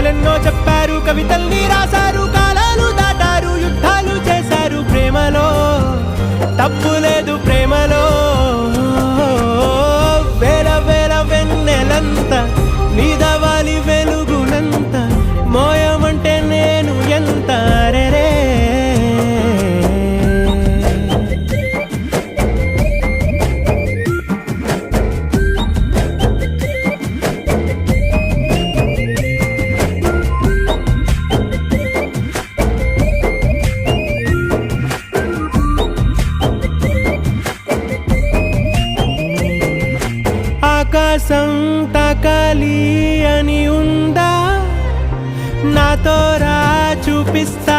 కథలెన్నో చెప్పారు, కవితల్ని రాశారు, కాలాలు దాటారు, యుద్ధాలు చేశారు. ప్రేమలో తప్పు లేదు, ప్రేమలో వేల వేల వెన్నెలంత నీదవాలి వెలుగునంత, మోయమంటే నేను ఎంత రే. ఆకాశం తాకాలి అని ఉందా, నాతో రా చూపిస్తా